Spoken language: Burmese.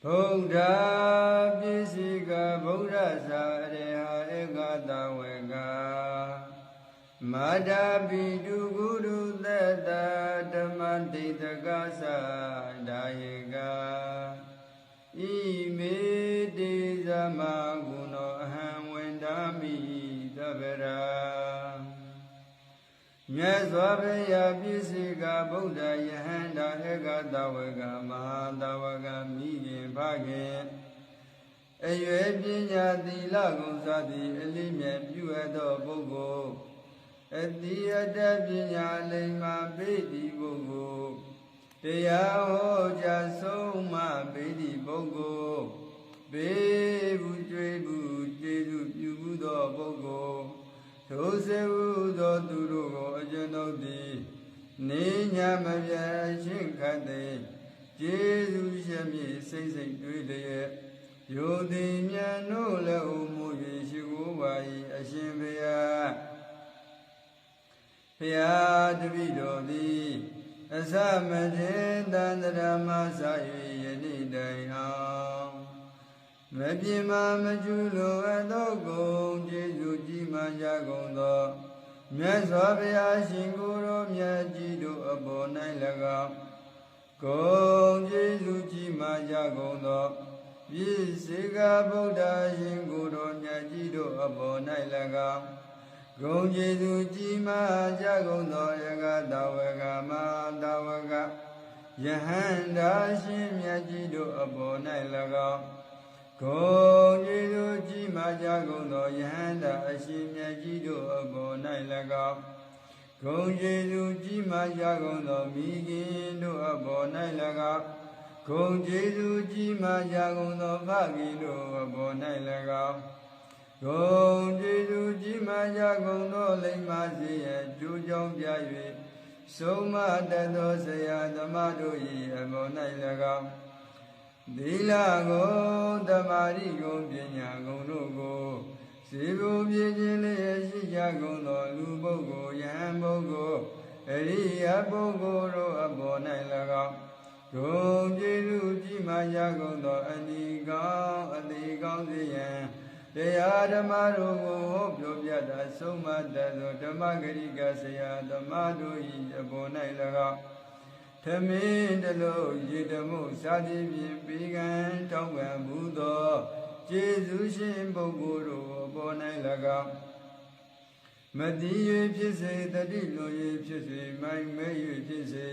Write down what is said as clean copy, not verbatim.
ဗုဒ္ဓပစ္စည်းကဗုဒ္ဓသာရေဟာဧကတဝေကမာတာပိတုကုရုသတ္တဓမ္မတိတကသဒါယေကဣမေတိသမဂုဏောအဟံဝန္ဒာမိသဗ္ဗရာမြတ်စွာဘုရားပစ္စည်းကဗုဒ္ဓယဟန္တာဧကတဝေကမဟာတဝကမိခင်ဖခင်အရွယ်ပညာသီလဂုဏ်စသည်အလေးမြတ်ပြုအပ်သောပုဂ္ဂိုလ်အတိအတပညာလိမ္မာပေတိပုဂ္ဂိုလ်တရားဟောကြားဆုံးမပေတိပုဂ္ဂိုလ်ဘေးဘူးကျွေးဘူးကျေးဇူးပြုဘူးသောပုဂ္ဂိုလ်ထိုစေဟုသောသူတို့ကိုအကျွန်ုပ်သည်နေညမပြတ်ရှင်းခတ်သည်ကျေးဇူးရှင်မြတ်စိတ်စိတ်တွေးလျက်ယုံသည်မြတ်တို့လည်းဥမှု၍ရှိခိုးပါ၏အရှင်ဘုရားဘုရားတပည့်တော်သည်အသမထေတန္တရာမစ၍ယနေ့တိုင်အောင်မပြင်းမမကျူလိုအပ်သောဂုဏ်ကျေးဇူးကြီးမားကြကုန်သောမြတ်စွာဘုရားရှင်ကိုယ်တော်မြတ်ကြီးတို့အပေါ်၌၎င်းဂုဏ်ကျေးဇူးကြီးမားကြကုန်သောပစ္စည်းကဗုဒ္ဓရှင်ကိုယ်တော်မြတ်ကြီးတို့အပေါ်၌၎င်းဂုဏ်ကျေးဇူးကြီးမားကြကုန်သောဧကတဝကမဟာတဝကယဟန္တာရှင်မြတ်ကြီးတို့အပေါ်၌၎င်းဂုဏ်ကျေးဇူးကြီးမားကြကုန်သောယဟန္တာအရှင်မြတ်ကြီးတို့အပေါ်၌၎င်းဂုဏ်ကျေးဇူးကြီးမားကြကုန်သောမိခင်တို့အပေါ်၌၎င်းဂုဏ်ကျေးဇူးကြီးမားကြကုန်သောဖခင်တို့အပေါ်၌၎င်းဂုဏ်ကျေးဇူးကြီးမားကြကုန်သောလိမ္မာစေရကျိုးကြောင်းပြ၍ဆုံးမတတ်သောဆရာသမားတို့၏အပေါ်၌၎င်းသီလဂုဏ်သမာဓိဂုဏ်ပညာဂုဏ်တို့ကိုစေဖို့ပြည့်ခြင်းလျက်ရှိကြကုန်သောလူပုဂ္ဂိုလ်ယဟန်ပုဂ္ဂိုလ်အရိယပုဂ္ဂိုလ်တို့အပေါ်၌၎င်းဂုဏ်ကျေးဇူးကြီးမားကြကုန်သောအနိကောင်းအသေးကောင်းစေရန်တရားဓမ္မတို့ကိုဟောပြောပြတာဆုံးမတတ်သောဓမ္မဂရိကဆရာသမားတို့၏အပေါ်၌၎င်းထမင်းတလုံးရေတမှုစာတိဖြင့်ပေးကံတောင်းပန်မှုသောကျေးဇူးရှင်ပုဂ္ဂိုလ်တို့အပေါ်၌၎င်းမတိ၍ဖြစ်စေတတိလို၍ဖြစ်စေမိုက်မဲ၍ဖြစ်စေ